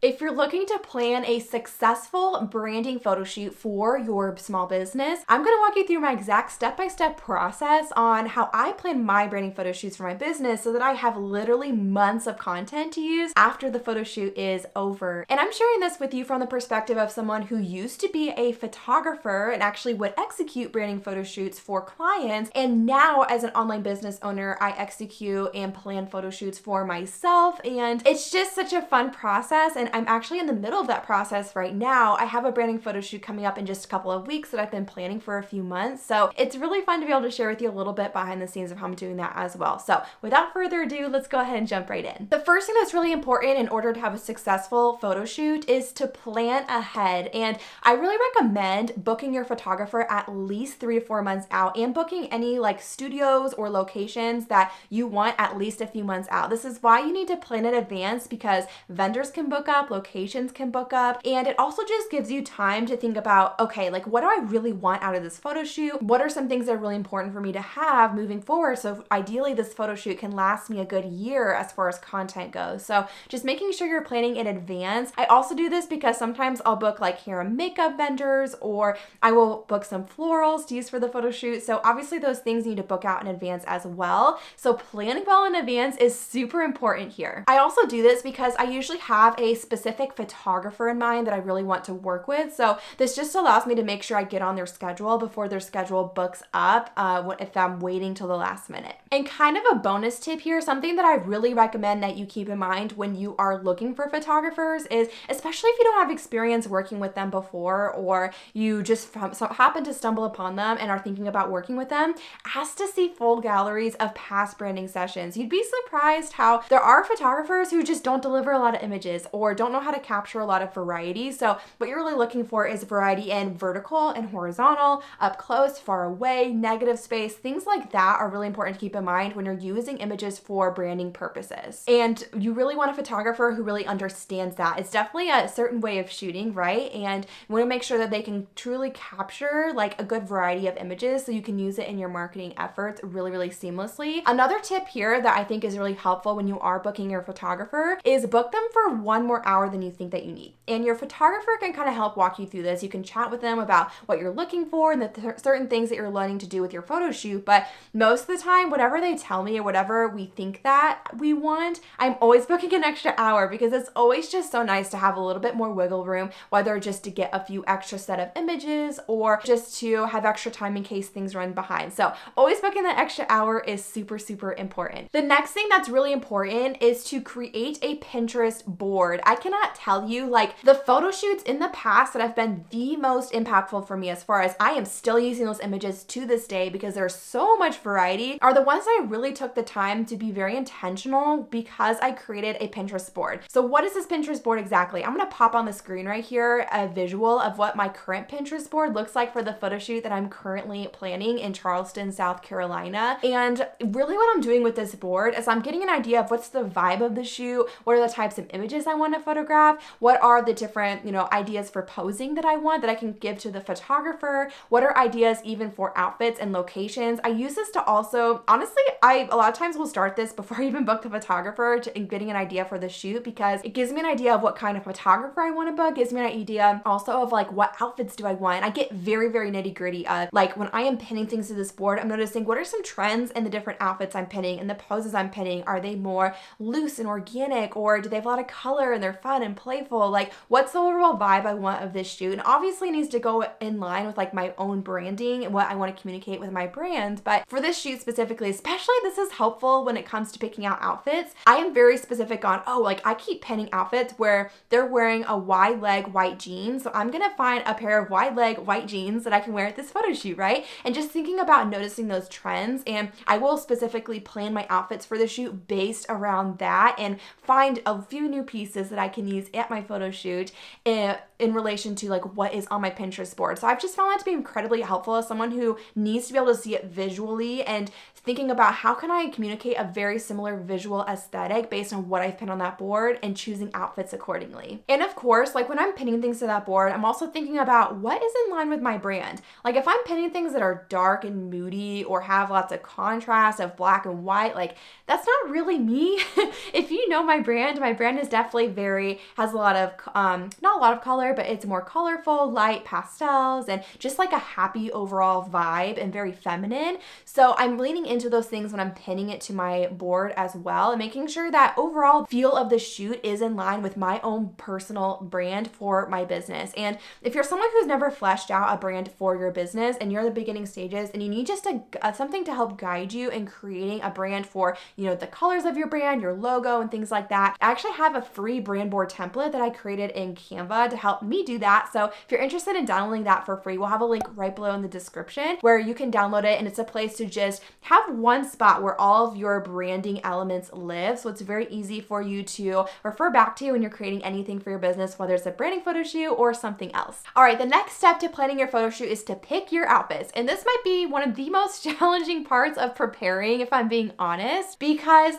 If you're looking to plan a successful branding photo shoot for your small business, I'm going to walk you through my exact step-by-step process on how I plan my branding photo shoots for my business so that I have literally months of content to use after the photo shoot is over. And I'm sharing this with you from the perspective of someone who used to be a photographer and actually would execute branding photo shoots for clients. And now as an online business owner, I execute and plan photo shoots for myself. And it's just such a fun process. And I'm actually in the middle of that process right now. I have a branding photo shoot coming up in just a couple of weeks that I've been planning for a few months. So it's really fun to be able to share with you a little bit behind the scenes of how I'm doing that as well. So without further ado, let's go ahead and jump right in. The first thing that's really important in order to have a successful photo shoot is to plan ahead. And I really recommend booking your photographer at least 3 to 4 months out and booking any like studios or locations that you want at least a few months out. This is why you need to plan in advance, because vendors can book up, locations can book up, and it also just gives you time to think about, okay, like what do I really want out of this photo shoot? What are some things that are really important for me to have moving forward? So ideally this photo shoot can last me a good year as far as content goes. So just making sure you're planning in advance. I also do this because sometimes I'll book like hair and makeup vendors, or I will book some florals to use for the photo shoot. So obviously those things you need to book out in advance as well. So planning well in advance is super important here. I also do this because I usually have a specific photographer in mind that I really want to work with. So this just allows me to make sure I get on their schedule before their schedule books up if I'm waiting till the last minute. And kind of a bonus tip here, something that I really recommend that you keep in mind when you are looking for photographers is, especially if you don't have experience working with them before, or you just happen to stumble upon them and are thinking about working with them, ask to see full galleries of past branding sessions. You'd be surprised how there are photographers who just don't deliver a lot of images or don't know how to capture a lot of variety. So what you're really looking for is variety in vertical and horizontal, up close, far away, negative space, things like that are really important to keep in mind when you're using images for branding purposes. And you really want a photographer who really understands that. It's definitely a certain way of shooting, right? And you want to make sure that they can truly capture like a good variety of images so you can use it in your marketing efforts really, really seamlessly. Another tip here that I think is really helpful when you are booking your photographer is book them for 1 more hour than you think that you need. And your photographer can kind of help walk you through this. You can chat with them about what you're looking for and the certain things that you're learning to do with your photo shoot. But most of the time, whatever they tell me or whatever we think that we want, I'm always booking an extra hour, because it's always just so nice to have a little bit more wiggle room, whether just to get a few extra set of images or just to have extra time in case things run behind. So always booking that extra hour is super, super important. The next thing that's really important is to create a Pinterest board. I cannot tell you, like, the photo shoots in the past that have been the most impactful for me, as far as I am still using those images to this day because there's so much variety, are the ones that I really took the time to be very intentional because I created a Pinterest board. So what is this Pinterest board exactly? I'm gonna pop on the screen right here a visual of what my current Pinterest board looks like for the photo shoot that I'm currently planning in Charleston, South Carolina. And really what I'm doing with this board is I'm getting an idea of what's the vibe of the shoot, what are the types of images I want to photograph, what are the different, ideas for posing that I want that I can give to the photographer, what are ideas even for outfits and locations. I use this to also, honestly, I a lot of times will start this before I even book the photographer in getting an idea for the shoot, because it gives me an idea of what kind of photographer I want to book, gives me an idea also of like what outfits do I want. I get very, very nitty gritty of like when I am pinning things to this board, I'm noticing what are some trends in the different outfits I'm pinning and the poses I'm pinning. Are they more loose and organic, or do they have a lot of color and they're fun and playful? Like, what's the overall vibe I want of this shoot? And obviously it needs to go in line with like my own branding and what I want to communicate with my brand. But for this shoot specifically, especially, this is helpful when it comes to picking out outfits. I am very specific on, I keep pinning outfits where they're wearing a wide leg white jeans. So I'm gonna find a pair of wide leg white jeans that I can wear at this photo shoot, right? And just thinking about noticing those trends, and I will specifically plan my outfits for the shoot based around that and find a few new pieces that I can use at my photo shoot in relation to like what is on my Pinterest board. So I've just found that to be incredibly helpful as someone who needs to be able to see it visually and thinking about how can I communicate a very similar visual aesthetic based on what I've pinned on that board and choosing outfits accordingly. And of course, like when I'm pinning things to that board, I'm also thinking about what is in line with my brand. Like if I'm pinning things that are dark and moody or have lots of contrast of black and white, like that's not really me. If you know my brand is definitely very has a lot of, not a lot of color, but it's more colorful, light pastels, and just like a happy overall vibe and very feminine. So I'm leaning into those things when I'm pinning it to my board as well, and making sure that overall feel of the shoot is in line with my own personal brand for my business. And if you're someone who's never fleshed out a brand for your business and you're in the beginning stages and you need just something to help guide you in creating a brand for, the colors of your brand, your logo, and things like that, I actually have a free brand board template that I created in Canva to help me do that. So if you're interested in downloading that for free, we'll have a link right below in the description where you can download it, and it's a place to just have one spot where all of your branding elements live. So it's very easy for you to refer back to when you're creating anything for your business, whether it's a branding photo shoot or something else. All right, the next step to planning your photo shoot is to pick your outfits. And this might be one of the most challenging parts of preparing, if I'm being honest, because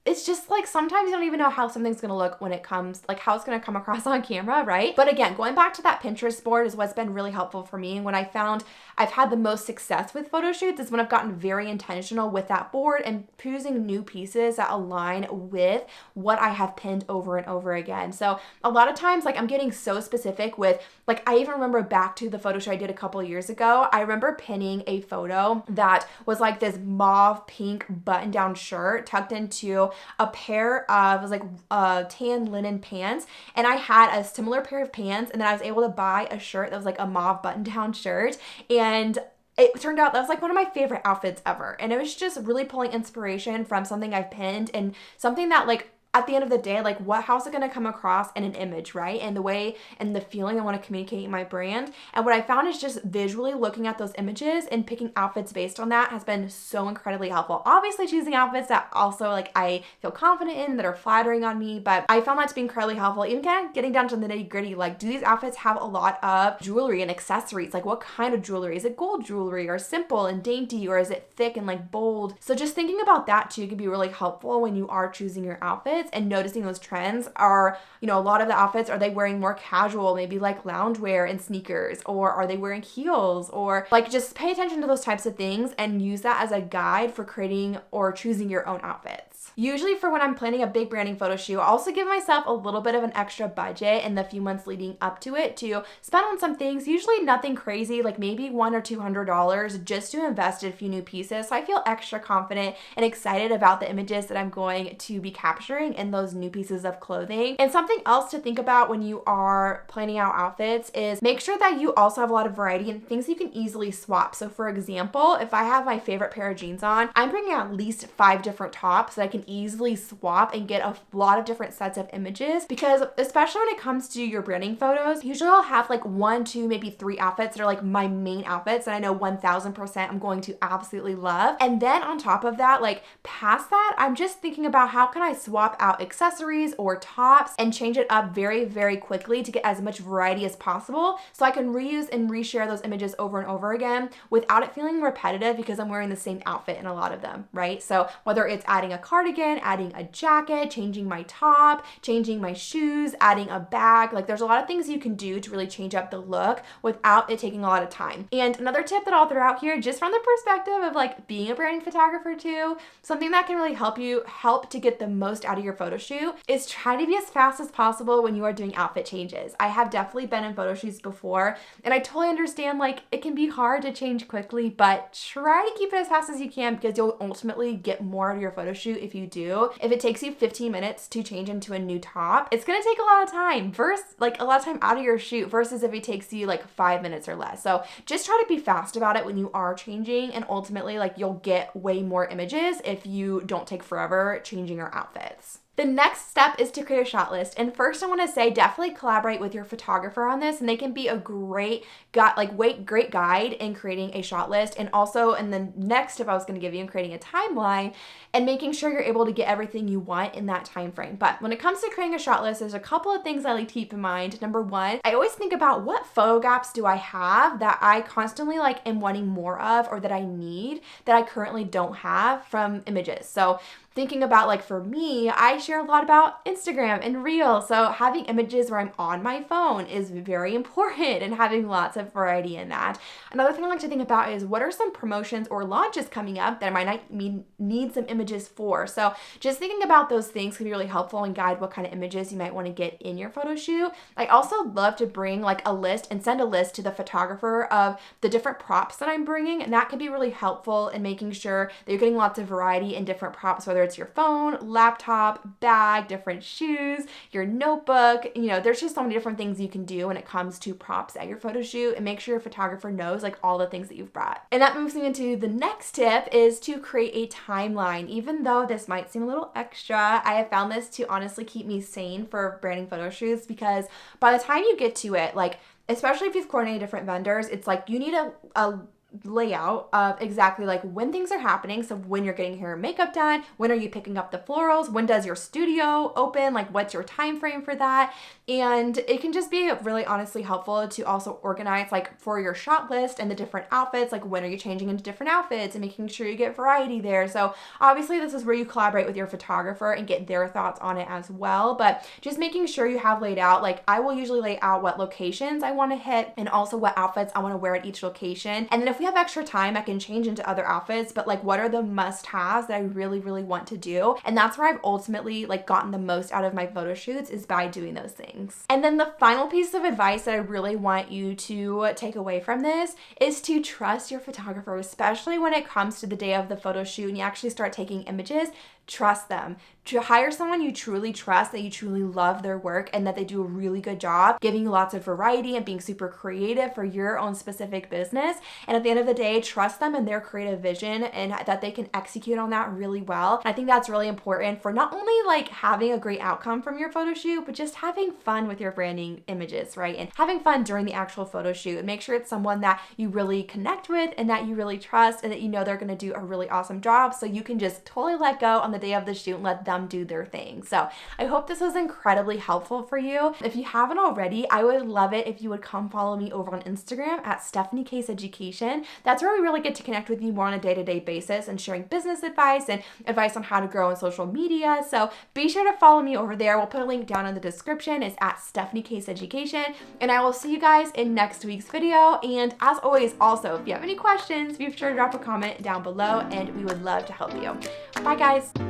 it's just like sometimes you don't even know how something's gonna look when it comes, like how it's gonna come across on camera, right? But again, going back to that Pinterest board is what's been really helpful for me. And when I found I've had the most success with photo shoots is when I've gotten very intentional with that board and choosing new pieces that align with what I have pinned over and over again. So a lot of times, like I'm getting so specific with, like I even remember back to the photo shoot I did a couple years ago, I remember pinning a photo that was like this mauve pink button down shirt tucked into a pair of, it was like tan linen pants, and I had a similar pair of pants, and then I was able to buy a shirt that was like a mauve button down shirt, and it turned out that was like one of my favorite outfits ever. And it was just really pulling inspiration from something I've pinned and something that like at the end of the day, like how's it going to come across in an image, right? And the way and the feeling I want to communicate in my brand. And what I found is just visually looking at those images and picking outfits based on that has been so incredibly helpful. Obviously choosing outfits that also like I feel confident in, that are flattering on me, but I found that to be incredibly helpful. Even kind of getting down to the nitty gritty, like do these outfits have a lot of jewelry and accessories? Like what kind of jewelry? Is it gold jewelry or simple and dainty, or is it thick and like bold? So just thinking about that too can be really helpful when you are choosing your outfits. And noticing those trends are, a lot of the outfits, are they wearing more casual, maybe like loungewear and sneakers, or are they wearing heels, or like just pay attention to those types of things and use that as a guide for creating or choosing your own outfits. Usually for when I'm planning a big branding photo shoot, I also give myself a little bit of an extra budget in the few months leading up to it to spend on some things, usually nothing crazy, like maybe $100 or $200 just to invest in a few new pieces. So I feel extra confident and excited about the images that I'm going to be capturing in those new pieces of clothing. And something else to think about when you are planning out outfits is make sure that you also have a lot of variety and things you can easily swap. So for example, if I have my favorite pair of jeans on, I'm bringing at least 5 different tops that I can easily swap and get a lot of different sets of images, because especially when it comes to your branding photos, usually I'll have like 1, 2, maybe 3 outfits that are like my main outfits and I know 1000% I'm going to absolutely love. And then on top of that, like past that, I'm just thinking about how can I swap out accessories or tops and change it up very, very quickly to get as much variety as possible so I can reuse and reshare those images over and over again without it feeling repetitive because I'm wearing the same outfit in a lot of them, right? So whether it's adding a cardigan, adding a jacket, changing my top, changing my shoes, adding a bag, like there's a lot of things you can do to really change up the look without it taking a lot of time. And another tip that I'll throw out here, just from the perspective of like being a branding photographer too, something that can really help to get the most out of your photo shoot is try to be as fast as possible when you are doing outfit changes. I have definitely been in photo shoots before, and I totally understand like it can be hard to change quickly, but try to keep it as fast as you can because you'll ultimately get more out of your photo shoot if you do. If it takes you 15 minutes to change into a new top, it's gonna take a lot of time out of your shoot versus if it takes you like 5 minutes or less. So just try to be fast about it when you are changing, and ultimately like you'll get way more images if you don't take forever changing your outfits. The next step is to create a shot list. And first I want to say definitely collaborate with your photographer on this, and they can be a great guide in creating a shot list. And also in the next tip I was going to give you in creating a timeline and making sure you're able to get everything you want in that time frame. But when it comes to creating a shot list, there's a couple of things I like to keep in mind. Number one, I always think about what photo gaps do I have that I constantly am wanting more of, or that I need that I currently don't have from images. So thinking about, like, for me, I share a lot about Instagram and Reels. So having images where I'm on my phone is very important and having lots of variety in that. Another thing I like to think about is what are some promotions or launches coming up that I might not need some images for. So just thinking about those things can be really helpful and guide what kind of images you might want to get in your photo shoot. I also love to bring like a list and send a list to the photographer of the different props that I'm bringing, and that can be really helpful in making sure that you're getting lots of variety in different props, whether it's your phone, laptop, bag, different shoes, your notebook. You know, there's just so many different things you can do when it comes to props at your photo shoot, and make sure your photographer knows like all the things that you've brought. And that moves me into the next tip, is to create a timeline. Even though this might seem a little extra, I have found this to honestly keep me sane for branding photo shoots, because by the time you get to it, like, especially if you've coordinated different vendors, it's like you need a layout of exactly like when things are happening. So when you're getting hair and makeup done, when are you picking up the florals, when does your studio open, like what's your time frame for that. And it can just be really honestly helpful to also organize like for your shot list and the different outfits, like when are you changing into different outfits and making sure you get variety there. So obviously this is where you collaborate with your photographer and get their thoughts on it as well, but just making sure you have laid out, like I will usually lay out what locations I want to hit and also what outfits I want to wear at each location. And then if we have extra time, I can change into other outfits, but like what are the must-haves that I really, really want to do? And that's where I've ultimately like gotten the most out of my photo shoots, is by doing those things. And then the final piece of advice that I really want you to take away from this is to trust your photographer, especially when it comes to the day of the photo shoot and you actually start taking images. Trust them. To hire someone you truly trust, that you truly love their work, and that they do a really good job giving you lots of variety and being super creative for your own specific business. And at the end of the day, trust them and their creative vision, and that they can execute on that really well. And I think that's really important for not only like having a great outcome from your photo shoot, but just having fun with your branding images, right? And having fun during the actual photo shoot, and make sure it's someone that you really connect with and that you really trust, and that you know they're going to do a really awesome job, so you can just totally let go on the day of the shoot and let them do their thing. So I hope this was incredibly helpful for you. If you haven't already, I would love it if you would come follow me over on Instagram at Stephanie Case Education. That's where we really get to connect with you more on a day-to-day basis and sharing business advice and advice on how to grow on social media. So be sure to follow me over there. We'll put a link down in the description. It's at Stephanie Case Education. And I will see you guys in next week's video. And as always, also, if you have any questions, be sure to drop a comment down below and we would love to help you. Bye guys.